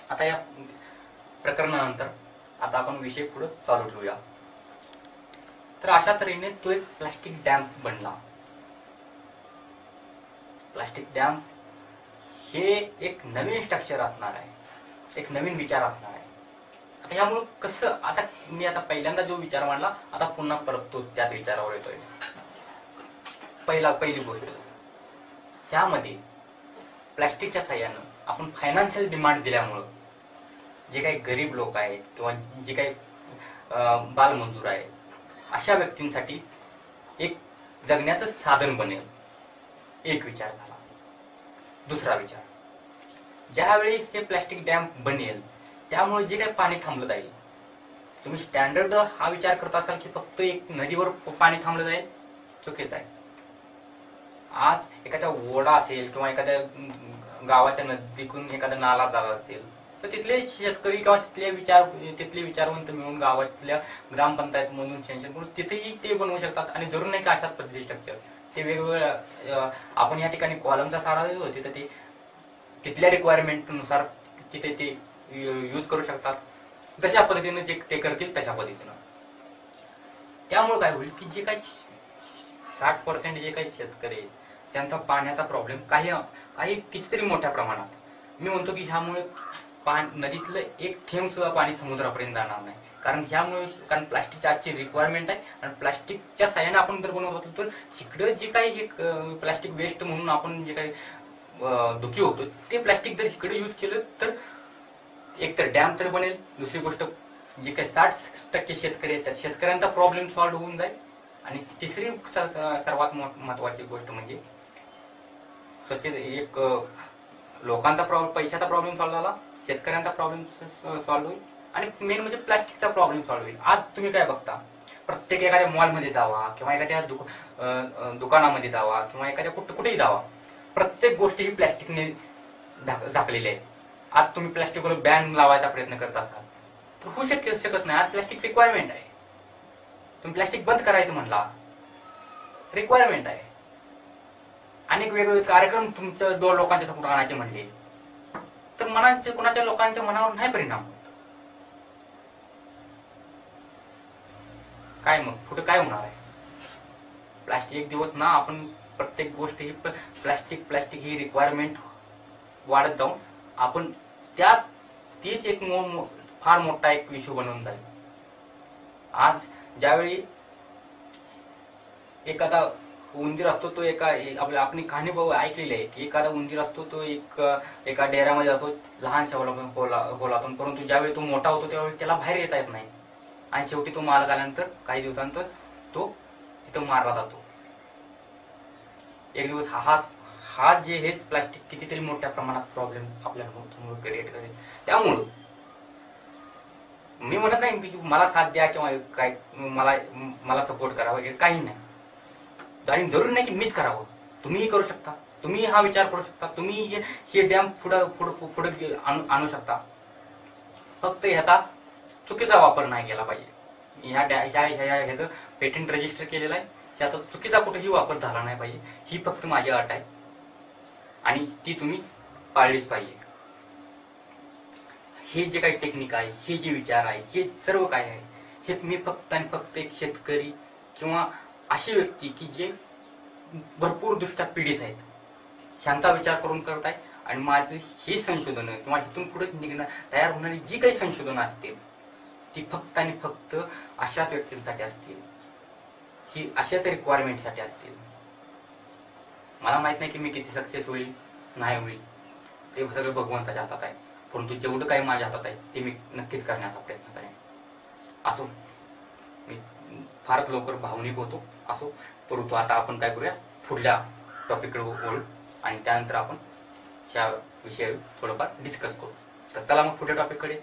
आता या प्रकरणानंतर आता आपण विषय पुढे चालू ठेवूया। तर अशा तऱ्हेने तो एक प्लास्टिक डॅम बनला। प्लास्टिक डॅम हे एक नवीन स्ट्रक्चर असणार आहे, एक नवीन विचार असणार आहे। आता यामुळे कसं, आता मी आता पहिल्यांदा जो विचार मांडला, आता पुन्हा परत तो त्याच विचारावर येतोय। पहिली गोष्ट, त्यामध्ये प्लास्टिकच्या साह्यानं आपण फायनान्शियल डिमांड दिल्यामुळं जे काही गरीब लोक आहेत किंवा जे काही बालमजूर आहेत अशा व्यक्तींसाठी एक जगण्याचं साधन बनेल, एक विचार झाला। दुसरा विचार, ज्यावेळी हे प्लास्टिक डॅम बनेल त्यामुळे जे काही पाणी थांबलं जाईल, तुम्ही स्टँडर्ड हा विचार करत असाल की फक्त एक नदीवर पाणी थांबलं जाईल, चुकीचं आहे। आज एखाद्या ओढा असेल किंवा एखाद्या गावाच्या नदीतून एखादा नाला जात असेल तर तिथले शेतकरी किंवा तिथले विचारवंत मिळून गावातल्या ग्रामपंचायत मधून सेन्शन करून तिथेही ते बनवू शकतात। आणि जरूर नाही की अशाच पद्धती स्ट्रक्चर ते वेगवेगळ्या आपण या ठिकाणी कॉलमचा सहारा देतो, तिथे ते तिथल्या रिक्वायरमेंटनुसार तिथे ते यूज करू शकतात, जशा पद्धतीने जे ते करतील तशा पद्धतीनं। त्यामुळे काय होईल की जे काही 60% जे काही शेतकरी आहेत त्यांचा पाण्याचा प्रॉब्लेम काही कितीतरी मोठ्या प्रमाणात, मी म्हणतो की ह्यामुळे नदीतलं एक थेंब सुद्धा पाणी समुद्रापर्यंत जाणार नाही। कारण प्लास्टिकची आजची रिक्वायरमेंट आहे आणि प्लास्टिकच्या साह्याने आपण जर बनवत होतो तर इकडं जे काही हे प्लास्टिक वेस्ट म्हणून आपण जे काही दुखी होतो ते प्लास्टिक जर इकडे यूज केलं तर एक तर डॅम तर बनेल, दुसरी गोष्ट जे काही 60% शेतकरी आहेत त्या शेतकऱ्यांचा प्रॉब्लेम सॉल्व्ह होऊन जाईल। आणि तिसरी सर्वात महत्वाची गोष्ट म्हणजे एक लोकांचा पैशाचा प्रॉब्लेम सॉल्व्ह झाला, शेतकऱ्यांचा प्रॉब्लेम सॉल्व्ह होईल आणि मेन म्हणजे प्लास्टिकचा प्रॉब्लेम सॉल्व्ह होईल। आज तुम्ही काय बघता, प्रत्येक एखाद्या मॉलमध्ये जावा किंवा एखाद्या दुकानामध्ये जावा किंवा एखाद्या कुठेही जावा, प्रत्येक गोष्टी ही प्लास्टिकने झाकलेली आहे। आज तुम्ही प्लास्टिकवर बॅन लावायचा प्रयत्न करत असाल तर होऊ शकत नाही। आज प्लास्टिक रिक्वायरमेंट आहे, तुम्ही प्लास्टिक बंद करायचं म्हणला, रिक्वायरमेंट आहे। अनेक वेगवेगळे कार्यक्रम तुमच्या लोकांच्या समोर आणायचे म्हणले तर कोणाच्या लोकांच्या मनावर नाही परिणाम होत। काय मग पुढे काय होणार आहे? प्लास्टिक एक दिवस ना आपण प्रत्येक गोष्ट ही प्लास्टिक ही रिक्वायरमेंट वाढत जाऊन आपण तीच एक फार मोठा एक इश्यू बनवून जाईल। आज ज्यावेळी एखादा उंदीर असतो तो आपण कहाणी ऐकलेली आहे की एखादा उंदीर असतो तो एका डेऱ्यामध्ये जातो लहानशा पोलातून, परंतु ज्यावेळी तो मोठा होतो त्यावेळी त्याला बाहेर येता येत नाही आणि शेवटी तो मालक आल्यानंतर काही दिवसांतर तो तिथं मारला जातो। एक दिवस हा जे हेच प्लास्टिक कितीतरी मोठ्या प्रमाणात प्रॉब्लेम आपल्या समोर क्रिएट करेल। त्यामुळं मी म्हणत नाही की मला साथ द्या किंवा काय मला सपोर्ट करा वगैरे, काही नाही। आणि जरूर नाही की मीच करावं, तुम्हीही करू शकता, तुम्ही हा विचार करू शकता, तुम्ही हे डॅम पुढे आणू शकता। फक्त ह्याचा चुकीचा वापर नाही केला पाहिजे। ह्याचं पेटंट रजिस्टर केलेलं आहे, ह्याचा चुकीचा कुठेही वापर झाला नाही पाहिजे, ही फक्त माझी अट आहे आणि ती तुम्ही पाळलीच पाहिजे। हे जे काही टेक्निक आहे, हे जे विचार आहे, हे सर्व काय आहे हे मी फक्त आणि फक्त एक शेतकरी किंवा अशी व्यक्ती की जे भरपूर दृष्ट्या पीडित आहेत ह्यांचा विचार करून करत आहे। आणि माझं ही संशोधन किंवा इथून पुढे तयार होणारी जी काही संशोधन असतील ती फक्त आणि फक्त अशाच व्यक्तींसाठी असतील, ही अशाच रिक्वायरमेंटसाठी असतील। मला माहित नाही की मी किती सक्सेस होईल नाही होईल, ते सगळं भगवंताच्या हातात आहे, परंतु जेवढं काही माझ्या हातात आहे ते मी नक्कीच करण्याचा प्रयत्न करेन। असो, मी फारच लवकर भावनिक होतो, असो, परंतु आता आपण काय करूया, पुढल्या टॉपिककडे वळू आणि त्यानंतर आपण त्या विषयावर थोडंफार डिस्कस करू। तर चला मग पुढल्या टॉपिककडे।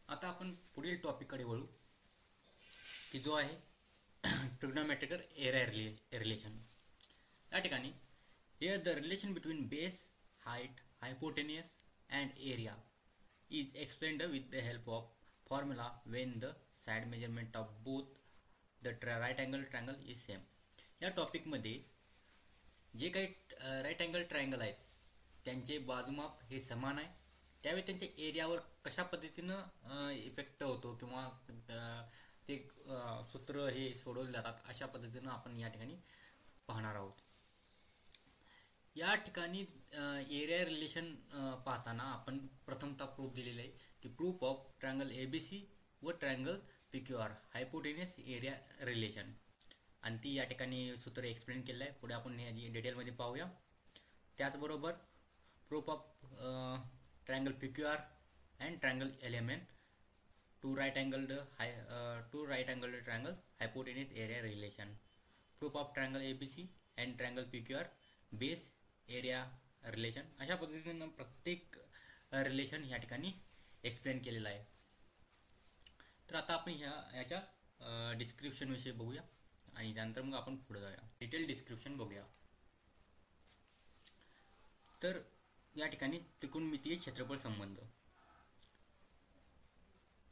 आता आपण पुढील टॉपिककडे वळू की जो आहे ट्रिग्नोमेट्रिकल एरिया रिलेशन। या ठिकाणी here the relation between base, height, hypotenuse and area is explained with the help of formula when the side measurement of both the right angle triangle is same। या topic मध्ये जे काही right angle triangle आहेत त्यांचे बाजूमाप हे समान आहे, त्यावेळी त्यांच्या एरियावर कशा पद्धतीनं इफेक्ट होतो किंवा ते सूत्र हे सोडवले जातात अशा पद्धतीनं आपण या ठिकाणी पाहणार आहोत. या ठिकाणी एरिया रिलेशन पाहताना आपण प्रथमतः प्रूफ दिलेले आहे की प्रूफ ऑफ ट्रायंगल ABC व triangle PQR hypotenuse area relation, आणि ती या ठिकाणी सूत्र एक्सप्लेन केलं आहे. पुढे आपण हे डिटेलमध्ये पाहूया. त्याचबरोबर proof of triangle PQR and triangle LMN two right angled triangle hypotenuse area relation, proof of triangle ABC and triangle PQR base area relation, अशा पद्धतीनं प्रत्येक रिलेशन या ठिकाणी एक्सप्लेन केलेलं आहे. तर आता आपण याच्या डिस्क्रिप्शन विषयी बघूया आणि त्यानंतर मग आपण पुढे जाऊया. डिटेल डिस्क्रिप्शन बघूया. तर या ठिकाणी त्रिकोणमितीय क्षेत्रफळ संबंध,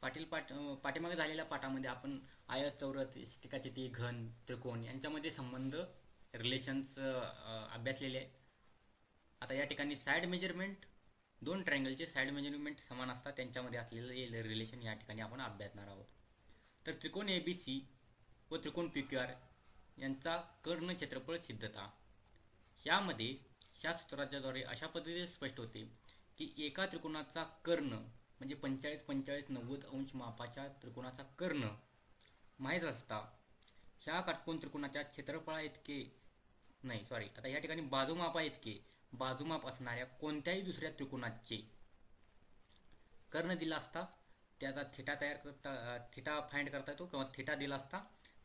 पाठीमागे झालेल्या पाठामध्ये आपण आयत, चौरस, टीकाचिटी, घन, त्रिकोण यांच्यामध्ये संबंध रिलेशन्स अभ्यासलेले आहेत. आता या ठिकाणी साइड मेजरमेंट, दोन ट्रायंगलचे साइड मेजरमेंट समान असतात, त्यांच्यामध्ये असलेले रिलेशन या ठिकाणी आपण अभ्यासणार आहोत. तर त्रिकोण ABC व त्रिकोण PQR यांचा कर्ण क्षेत्रफळ सिद्धता, यामध्ये ह्या सूत्राच्याद्वारे अशा पद्धतीने स्पष्ट होते की एका त्रिकोणाचा कर्ण म्हणजे 45-45-90 अंश मापाच्या त्रिकोणाचा कर्ण माहीत असता ह्या काटकोन त्रिकोणाच्या क्षेत्रफळा इतके आता या ठिकाणी बाजूमापा इतके बाजूमाप असणाऱ्या कोणत्याही दुसऱ्या त्रिकोणाचे कर्ण दिला असता त्याचा थिटा फाइंड करता येतो किंवा थिटा दिला असता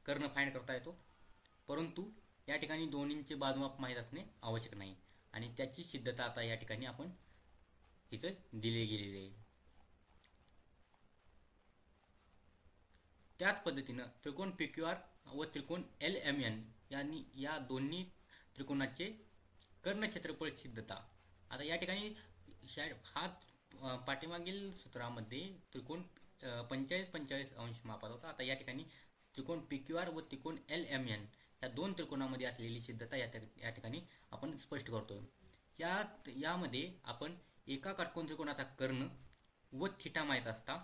कर्ण फाइंड करता येतो. परंतु या ठिकाणी दोन्हींचे बाजूमाप माहीत असणे आवश्यक नाही आणि त्याची सिद्धता आता या ठिकाणी आपण इथं दिली गेलेली आहे. त्याच पद्धतीनं त्रिकोण PQR व त्रिकोण LMN यांनी या दोन्ही त्रिकोणाचे कर्ण क्षेत्रफळ सिद्धता, आता या ठिकाणी हा पाठीमागील सूत्रामध्ये त्रिकोण 45-45 अंश मापात होता. आता या ठिकाणी त्रिकोण PQR व त्रिकोण LMN या दोन त्रिकोणामध्ये असलेली सिद्धता या ठिकाणी आपण स्पष्ट करतोय. यामध्ये आपण एका काटकोन त्रिकोणाचा कर्ण व थिटा माहीत असता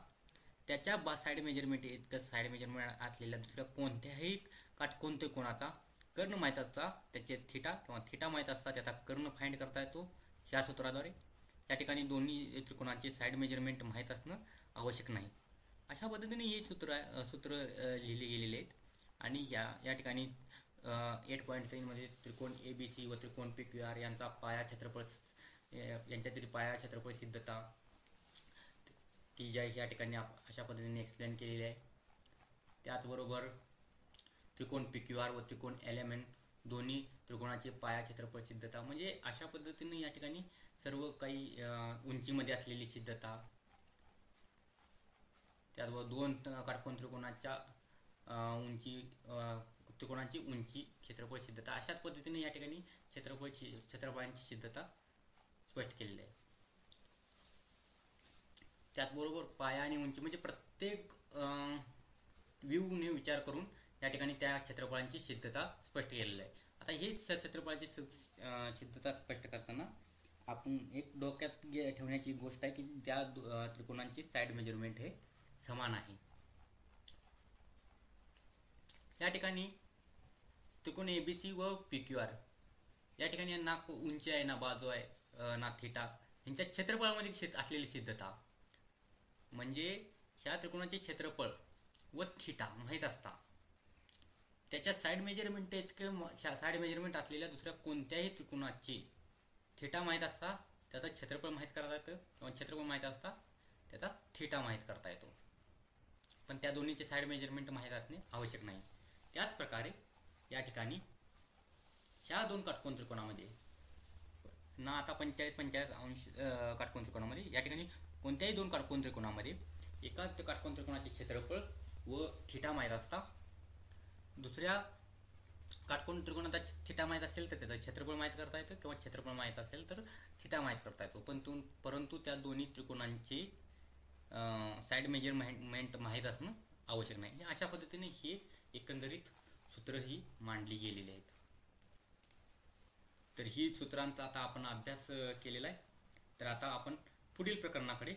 त्याच्या साइड मेजरमेंट इतकं साइड मेजरमेंट असलेल्या दुसऱ्या कोणत्याही काटकोन त्रिकोणाचा कर्ण माहीत असता त्याचे थिटा किंवा थिटा माहीत असता त्याचा कर्ण फाइंड करता येतो ह्या सूत्राद्वारे. या ठिकाणी दोन्ही त्रिकोणाचे साइड मेजरमेंट माहीत असणं आवश्यक नाही. अशा पद्धतीने हे सूत्र लिहिले गेलेले आहेत. आणि या ठिकाणी 8.3 मध्ये त्रिकोण ABC व त्रिकोण PQR यांचा पाया क्षेत्रफळ यांच्यातील पाया क्षेत्रफळ सिद्धता ती या ठिकाणी अशा पद्धतीने एक्सप्लेन केलेली आहे. त्याचबरोबर त्रिकोण PQR व त्रिकोण LMN दोन्ही त्रिकोणाचे पाया क्षेत्रफळ सिद्धता, म्हणजे अशा पद्धतीने या ठिकाणी सर्व काही उंचीमध्ये असलेली सिद्धता, त्याचबरोबर दोन काटकोन त्रिकोणाच्या त्रिकोणाची उंची क्षेत्रफळ सिद्धता, अशाच पद्धतीने या ठिकाणी क्षेत्रफळांची सिद्धता स्पष्ट केलेली आहे. त्याचबरोबर पाया आणि उंची म्हणजे प्रत्येक व्ह्यूने विचार करून या ठिकाणी त्या क्षेत्रफळांची सिद्धता स्पष्ट केलेली आहे. आता ही क्षेत्रफळाची सिद्धता स्पष्ट करताना आपण एक डोक्यात ठेवण्याची गोष्ट आहे की त्या त्रिकोणांची साइड मेजरमेंट हे समान आहे. या ठिकाणी त्रिकोण ABC व PQR या ठिकाणी ना उंची आहे, ना बाजू आहे, ना थिटा, यांच्या क्षेत्रफळामध्ये असलेली सिद्धता म्हणजे ह्या त्रिकोणाचे क्षेत्रफळ व थिटा माहीत असता त्याच्या साइड मेजरमेंट साइड मेजरमेंट असलेल्या दुसऱ्या कोणत्याही त्रिकोणाचे थिटा माहीत असता त्याचा क्षेत्रफळ माहीत करता येतं किंवा क्षेत्रफळ माहीत असता त्याचा थिटा माहीत करता येतो. पण त्या दोन्हीचे साइड मेजरमेंट माहीत असणे आवश्यक नाही. त्याच प्रकारे या ठिकाणी ह्या दोन काटकोन त्रिकोणामध्ये ना आता 45-45 अंश काटकोन त्रिकोणामध्ये या ठिकाणी कोणत्याही दोन काटकोन त्रिकोणामध्ये एका काटकोन त्रिकोणाचे क्षेत्रफळ व थिटा माहीत असता दुसऱ्या काटकोन त्रिकोणाचा थिटा माहीत असेल तर त्याचं क्षेत्रफळ माहीत करता येतं किंवा क्षेत्रफळ माहीत असेल तर थिटा माहीत करता येतो. परंतु त्या दोन्ही त्रिकोणांचे साइड मेजरमेंट माहीत असणं आवश्यक नाही. अशा पद्धतीने हे एकंदरीत सूत्र ही मांडली गेलेली आहेत. तर ही सूत्रांचा आता आपण अभ्यास केलेला आहे. तर आता आपण पुढील प्रकरणाकडे